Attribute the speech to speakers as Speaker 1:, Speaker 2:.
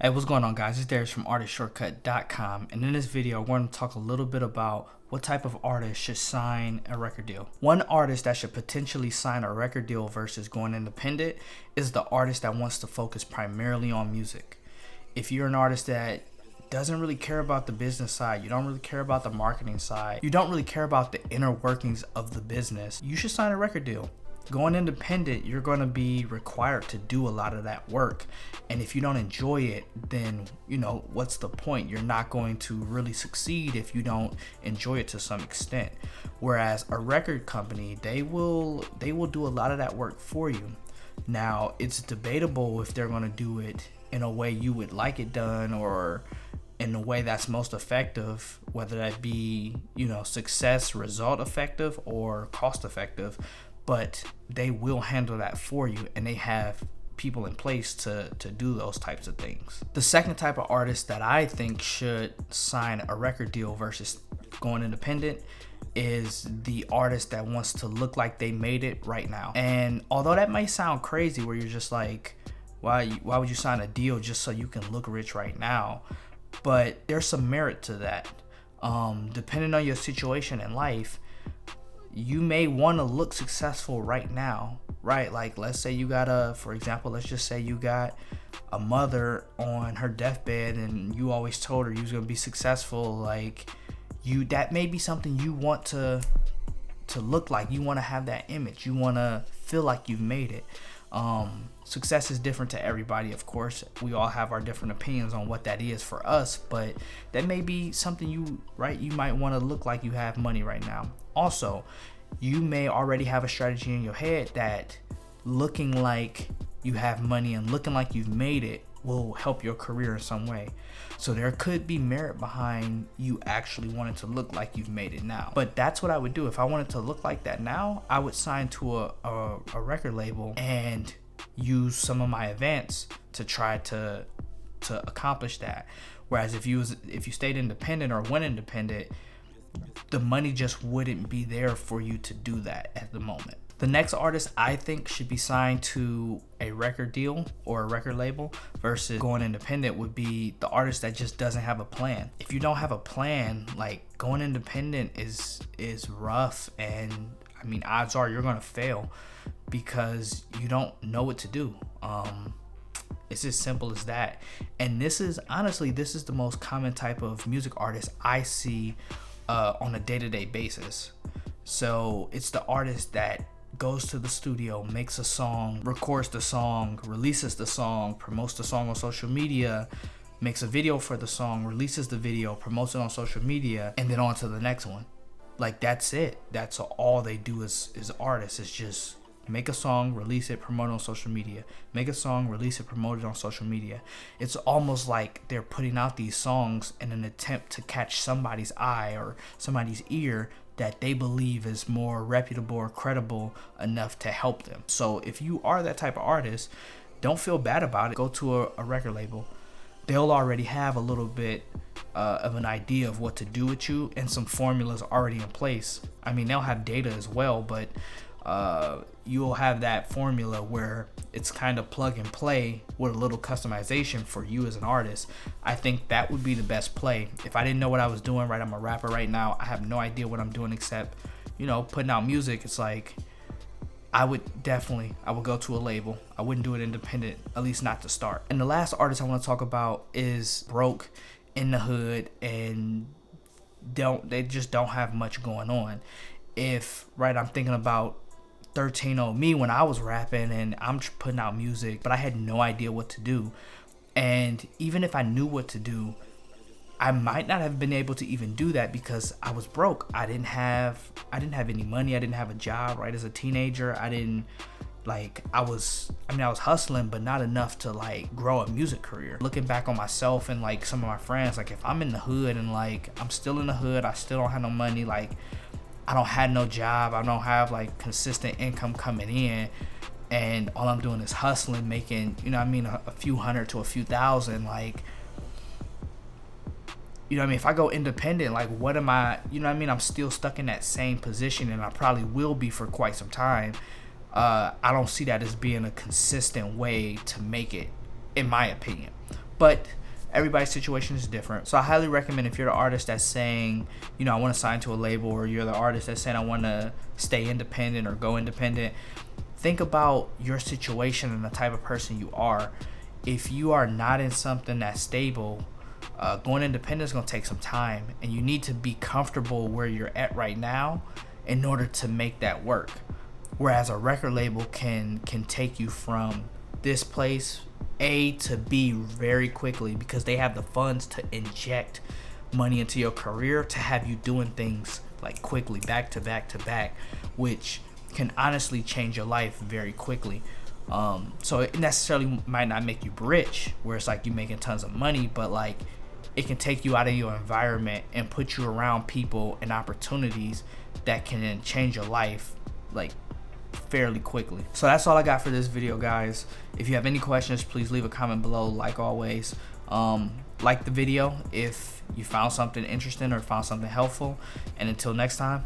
Speaker 1: Hey, what's going on, guys? It's Darius from ArtistShortcut.com, and in this video, we're going to talk a little bit about what type of artist should sign a record deal. One artist that should potentially sign a record deal versus going independent is the artist that wants to focus primarily on music. If you're an artist that doesn't really care about the business side, you don't really care about the marketing side, you don't really care about the inner workings of the business, you should sign a record deal. Going independent, you're going to be required to do a lot of that work. And if you don't enjoy it, then, what's the point? You're not going to really succeed if you don't enjoy it to some extent. Whereas a record company, they will do a lot of that work for you. Now, it's debatable if they're going to do it in a way you would like it done or in a way that's most effective, whether that be, success, result effective or cost effective. But they will handle that for you, and they have people in place to do those types of things. The second type of artist that I think should sign a record deal versus going independent is the artist that wants to look like they made it right now. And although that may sound crazy, where you're just like, why would you sign a deal just so you can look rich right now? But there's some merit to that. Depending on your situation in life, you may want to look successful right now, right? Like, let's say you got let's just say you got a mother on her deathbed and you always told her you was going to be successful. Like, that may be something you want to look like. You want to have that image. You want to feel like you've made it. Success is different to everybody, of course. We all have our different opinions on what that is for us, but that may be something you might want to look like you have money right now. Also, you may already have a strategy in your head that looking like you have money and looking like you've made it will help your career in some way. So there could be merit behind you actually wanting to look like you've made it now. But that's what I would do. If I wanted to look like that now, I would sign to a record label and use some of my events to try to accomplish that. Whereas if you stayed independent or went independent, the money just wouldn't be there for you to do that at the moment. The next artist I think should be signed to a record deal or a record label versus going independent would be the artist that just doesn't have a plan. If you don't have a plan, like, going independent is rough, and I mean, odds are you're gonna fail because you don't know what to do. It's as simple as that. And this is the most common type of music artist I see on a day-to-day basis. So it's the artist that goes to the studio, makes a song, records the song, releases the song, promotes the song on social media, makes a video for the song, releases the video, promotes it on social media, and then on to the next one. Like, that's it. That's all they do as artists, is just make a song, release it, promote it on social media. Make a song, release it, promote it on social media. It's almost like they're putting out these songs in an attempt to catch somebody's eye or somebody's ear that they believe is more reputable or credible enough to help them. So if you are that type of artist, don't feel bad about it. Go to a record label. They'll already have a little bit of an idea of what to do with you and some formulas already in place. I mean, they'll have data as well, but you'll have that formula where it's kind of plug and play with a little customization for you as an artist. I think that would be the best play. If I didn't know what I was doing, right, I'm a rapper right now, I have no idea what I'm doing except, putting out music. It's like, I would go to a label. I wouldn't do it independent, at least not to start. And the last artist I want to talk about is broke, in the hood, and they just don't have much going on. I'm thinking about 13 Me when I was rapping and I'm putting out music, but I had no idea what to do. And even if I knew what to do, I might not have been able to even do that because I was broke. I didn't have any money. I didn't have a job, right? As a teenager, I was hustling, but not enough to grow a music career. Looking back on myself and some of my friends, if I'm in the hood and I'm still in the hood, I still don't have no money, I don't have no job, I don't have consistent income coming in, and all I'm doing is hustling, making, a few hundred to a few thousand, if I go independent, what am I, I'm still stuck in that same position, and I probably will be for quite some time. I don't see that as being a consistent way to make it, in my opinion. but everybody's situation is different. So I highly recommend, if you're the artist that's saying, you know, I want to sign to a label, or you're the artist that's saying I want to stay independent or go independent, think about your situation and the type of person you are. If you are not in something that's stable, going independent is going to take some time, and you need to be comfortable where you're at right now in order to make that work. Whereas a record label can take you from this place A to B very quickly, because they have the funds to inject money into your career to have you doing things like quickly, back to back to back, which can honestly change your life very quickly. So it necessarily might not make you rich, where it's like you making tons of money, but like it can take you out of your environment and put you around people and opportunities that can then change your life like fairly quickly. So that's all I got for this video, guys. If you have any questions, please leave a comment below. Like always, like the video if you found something interesting or found something helpful, and until next time,